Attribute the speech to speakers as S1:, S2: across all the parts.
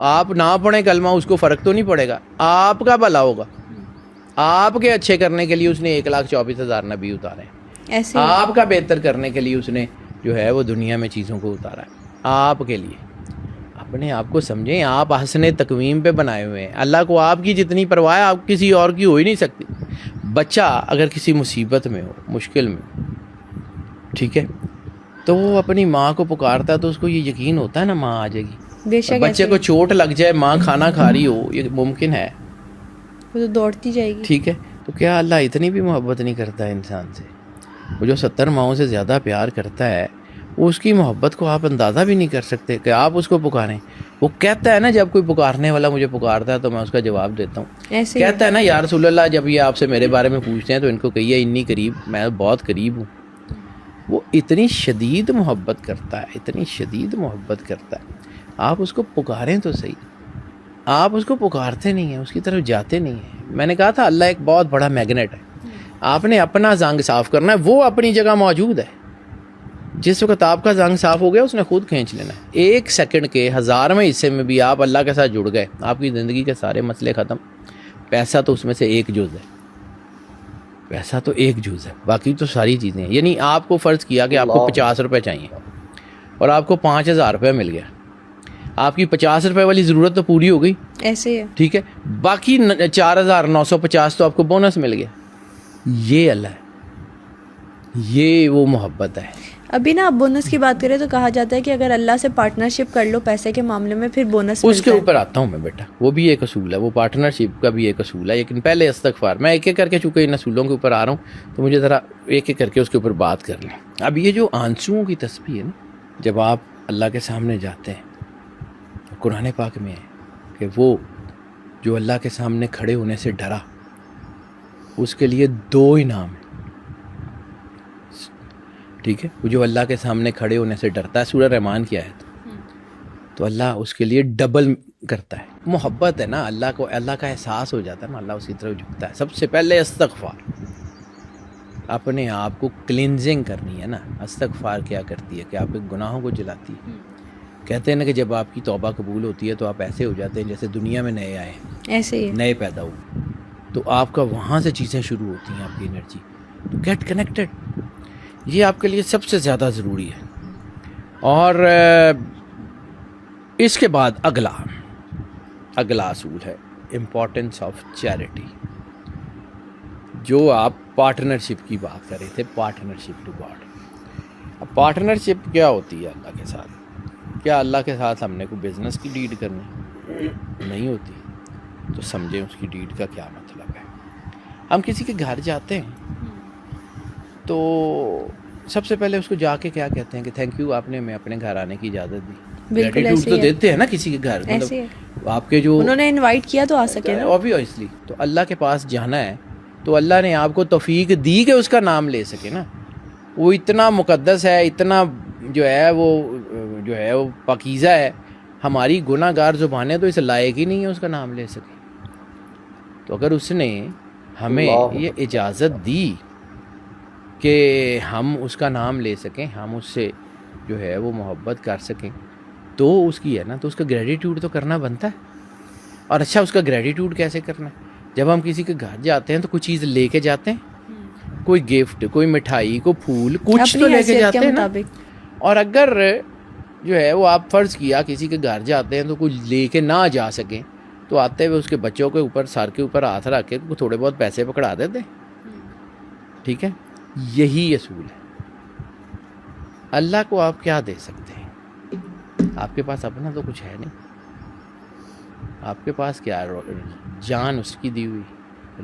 S1: آپ نہ پڑھیں کلمہ اس کو فرق تو نہیں پڑے گا, آپ کا بھلا ہوگا. آپ کے اچھے کرنے کے لیے اس نے 1,24,000 نبی اتارے ہیں,
S2: ایسے
S1: آپ کا بہتر کرنے کے لیے اس نے جو ہے وہ دنیا میں چیزوں کو اتارا ہے آپ کے لیے. اپنے آپ کو سمجھیں, آپ حسن تقویم پہ بنائے ہوئے ہیں. اللہ کو آپ کی جتنی پرواہ ہے آپ کسی اور کی ہو ہی نہیں سکتی. بچہ اگر کسی مصیبت میں ہو, مشکل میں ہو, ٹھیک ہے, تو وہ اپنی ماں کو پکارتا ہے تو اس کو یہ یقین ہوتا ہے نا ماں آ جائے گی.
S2: بے شک
S1: بچے کو چوٹ لگ جائے, ماں کھانا کھا رہی ہو, یہ ممکن ہے,
S2: وہ تو دوڑتی جائے گی.
S1: ٹھیک ہے. تو کیا اللہ اتنی بھی محبت نہیں کرتا ہے انسان سے؟ وہ جو 70 ماؤں سے زیادہ پیار کرتا ہے, وہ اس کی محبت کو آپ اندازہ بھی نہیں کر سکتے کہ آپ اس کو پکاریں. وہ کہتا ہے نا, جب کوئی پکارنے والا مجھے پکارتا ہے تو میں اس کا جواب دیتا ہوں.
S2: ایسے
S1: کہتا ہے نا یا رسول اللہ, جب یہ آپ سے میرے بارے میں پوچھتے ہیں تو ان کو کہیے انی قریب, میں بہت قریب ہوں. وہ اتنی شدید محبت کرتا ہے, اتنی شدید محبت کرتا ہے. آپ اس کو پکاریں تو صحیح, آپ اس کو پکارتے نہیں ہیں, اس کی طرف جاتے نہیں ہیں. میں نے کہا تھا اللہ ایک بہت بڑا میگنیٹ ہے. آپ نے اپنا زنگ صاف کرنا ہے, وہ اپنی جگہ موجود ہے. جس وقت آپ کا زنگ صاف ہو گیا اس نے خود کھینچ لینا ہے. 1 سیکنڈ کے 1000ویں حصے میں بھی آپ اللہ کے ساتھ جڑ گئے, آپ کی زندگی کے سارے مسئلے ختم. پیسہ تو اس میں سے ایک جز ہے, پیسہ تو ایک جز ہے, باقی تو ساری چیزیں ہیں. یعنی آپ کو فرض کیا کہ آپ کو 50 روپے چاہیے اور آپ کو 5000 روپے مل گیا, آپ کی 50 روپے والی ضرورت تو پوری ہو گئی,
S2: ایسے ہے.
S1: ٹھیک ہے. باقی 4950 تو آپ کو بونس مل گیا. یہ اللہ ہے, یہ وہ محبت ہے.
S2: ابھی نا آپ بونس کی بات کریں تو کہا جاتا ہے کہ اگر اللہ سے پارٹنرشپ کر لو پیسے کے معاملے میں پھر بونس
S1: اس کے
S2: ملتا ہے.
S1: اوپر آتا ہوں میں بیٹا, وہ بھی ایک اصول ہے, وہ پارٹنرشپ کا بھی ایک اصول ہے. لیکن پہلے استغفار, میں ایک ایک کر کے چونکہ ان اصولوں کے اوپر آ رہا ہوں تو مجھے ذرا ایک ایک کر کے اس کے اوپر بات کر لیں. اب یہ جو آنسوؤں کی تسبیح ہے نا, جب آپ اللہ کے سامنے جاتے ہیں, قرآن پاک میں ہے کہ وہ جو اللہ کے سامنے کھڑے ہونے سے ڈرا, اس کے لیے 2 انعام ہیں, ٹھیک ہے. وہ جو اللہ کے سامنے کھڑے ہونے سے ڈرتا ہے, سورہ رحمان کی آیت, تو اللہ اس کے لیے ڈبل کرتا ہے. محبت ہے نا اللہ کو, اللہ کا احساس ہو جاتا ہے نا, اللہ اسی طرف جھکتا ہے. سب سے پہلے استغفار, اپنے آپ کو کلینزنگ کرنی ہے نا. استغفار کیا کرتی ہے کہ آپ کے گناہوں کو جلاتی ہے. کہتے ہیں نا کہ جب آپ کی توبہ قبول ہوتی ہے تو آپ ایسے ہو جاتے ہیں جیسے دنیا میں نئے آئے,
S2: ایسے ہی ہے.
S1: نئے پیدا ہوئے. تو آپ کا وہاں سے چیزیں شروع ہوتی ہیں, آپ کی انرجی. تو گیٹ کنیکٹڈ, یہ آپ کے لیے سب سے زیادہ ضروری ہے. اور اس کے بعد اگلا اصول ہے امپورٹنس آف چیریٹی, جو آپ پارٹنرشپ کی بات کر رہے تھے, پارٹنرشپ ٹو گاڈ. اب پارٹنرشپ کیا ہوتی ہے اللہ کے ساتھ؟ کیا اللہ کے ساتھ ہم نے کوئی بزنس کی ڈیل کرنی؟ نہیں ہوتی. تو سمجھیں اس کی ڈیل کا کیا مطلب ہے. ہم کسی کے گھر جاتے ہیں تو سب سے پہلے اس کو جا کے کیا کہتے ہیں کہ تھینک یو, آپ نے ہمیں اپنے گھر آنے کی اجازت دی.
S2: بالکل
S1: گریٹیٹیوڈ
S2: ایسے
S1: تو
S2: ہی ہے.
S1: دیتے ہیں نا کسی کے گھر,
S2: ایسے ہے.
S1: مطلب آپ کے جو
S2: انہوں نے انوائٹ کیا تو آ سکے نا.
S1: obviously. تو اللہ کے پاس جانا ہے تو اللہ نے آپ کو توفیق دی کہ اس کا نام لے سکے نا. وہ اتنا مقدس ہے, اتنا جو ہے وہ پاکیزہ ہے. ہماری گناہ گار زبانیں تو اس لائق ہی نہیں ہے اس کا نام لے سکے. تو اگر اس نے ہمیں یہ اجازت دی کہ ہم اس کا نام لے سکیں, ہم اس سے جو ہے وہ محبت کر سکیں, تو اس کی ہے نا, تو اس کا گریٹیٹیوڈ تو کرنا بنتا ہے. اور اچھا, اس کا گریٹیٹیوڈ کیسے کرنا ہے؟ جب ہم کسی کے گھر جاتے ہیں تو کوئی چیز لے کے جاتے ہیں, کوئی گفٹ, کوئی مٹھائی, کوئی پھول, کچھ تو لے کے جاتے ہیں نا. اور اگر جو ہے وہ آپ فرض کیا کسی کے گھر جاتے ہیں تو کوئی لے کے نہ جا سکیں, تو آتے ہوئے اس کے بچوں کے اوپر, سر کے اوپر ہاتھ رکھ کے تھوڑے بہت پیسے پکڑا دیتے, ٹھیک ہے. یہی اصول ہے. اللہ کو آپ کیا دے سکتے ہیں؟ آپ کے پاس اپنا تو کچھ ہے نہیں. آپ کے پاس کیا ہے؟ جان اس کی دی ہوئی,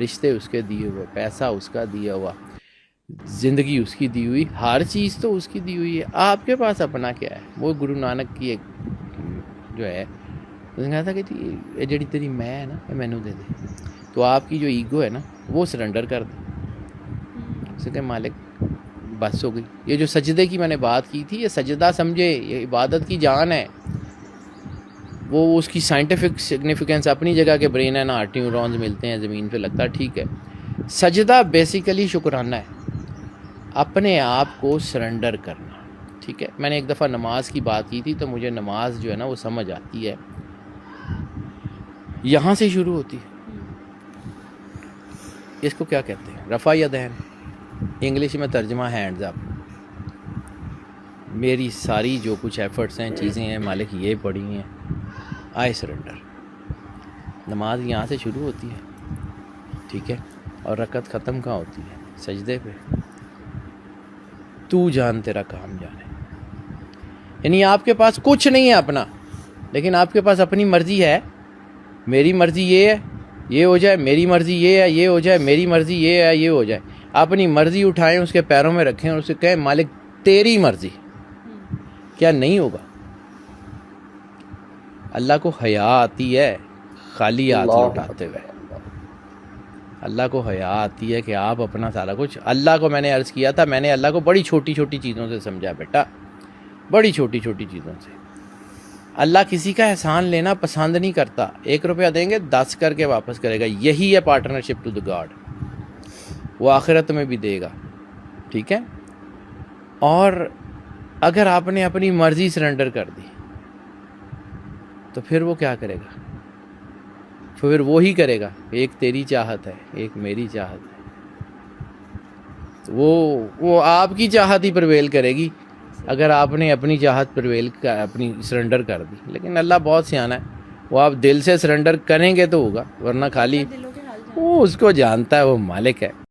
S1: رشتے اس کے دیے ہوئے, پیسہ اس کا دیا ہوا, زندگی اس کی دی ہوئی, ہر چیز تو اس کی دی ہوئی ہے. آپ کے پاس اپنا کیا ہے؟ وہ گرو نانک کی ایک جو ہے, اس نے کہا تھا کہ یہ جڑی تیری میں ہے نا, یہ مینو دے دے. تو آپ کی جو ایگو ہے نا وہ سرنڈر کر دے. اسے کہ مالک بس ہو گئی. یہ جو سجدے کی میں نے بات کی تھی, یہ سجدہ سمجھے, یہ عبادت کی جان ہے. وہ اس کی سائنٹیفک سگنیفیکنس اپنی جگہ کے برین ہے نا, آرٹی نیورونز ملتے ہیں زمین پہ, لگتا ہے ٹھیک ہے. سجدہ بیسیکلی شکرانہ ہے, اپنے آپ کو سرنڈر کرنا, ٹھیک ہے. میں نے ایک دفعہ نماز کی بات کی تھی, تو مجھے نماز جو ہے نا وہ سمجھ آتی ہے یہاں سے شروع ہوتی ہے. اس کو کیا کہتے ہیں؟ رفع یدین، انگلش میں ترجمہ ہینڈز اپ. میری ساری جو کچھ ایفرٹس ہیں، چیزیں ہیں، مالک یہ پڑی ہیں، آئی سرنڈر. نماز یہاں سے شروع ہوتی ہے، ٹھیک ہے، اور رکعت ختم کہاں ہوتی ہے؟ سجدے پہ. تو جان تیرا کام جانے. یعنی آپ کے پاس کچھ نہیں ہے اپنا، لیکن آپ کے پاس اپنی مرضی ہے. میری مرضی یہ ہے، یہ ہو جائے، میری مرضی یہ ہے، یہ ہو جائے، میری مرضی یہ ہے، یہ ہو جائے. اپنی مرضی اٹھائیں، اس کے پیروں میں رکھیں اور اسے کہیں مالک تیری مرضی. کیا نہیں ہوگا؟ اللہ کو حیا آتی ہے خالی ہاتھ لوٹاتے ہوئے. اللہ کو حیا آتی ہے کہ آپ اپنا سارا کچھ. اللہ کو میں نے عرض کیا تھا، میں نے اللہ کو بڑی چھوٹی چھوٹی چیزوں سے سمجھا بیٹا، بڑی چھوٹی چھوٹی چیزوں سے. اللہ کسی کا احسان لینا پسند نہیں کرتا. 1 روپیہ دیں گے 10 کر کے واپس کرے گا. یہی ہے پارٹنرشپ ٹو دا گاڈ. وہ آخرت میں بھی دے گا، ٹھیک ہے. اور اگر آپ نے اپنی مرضی سرنڈر کر دی تو پھر وہ کیا کرے گا؟ پھر وہی کرے گا. ایک تیری چاہت ہے، ایک میری چاہت ہے. وہ آپ کی چاہت ہی پرویل کرے گی اگر آپ نے اپنی چاہت اپنی سرنڈر کر دی. لیکن اللہ بہت سیانہ ہے، وہ آپ دل سے سرنڈر کریں گے تو ہوگا، ورنہ خالی
S2: دلوں کے حال
S1: وہ اس کو جانتا ہے، وہ مالک ہے.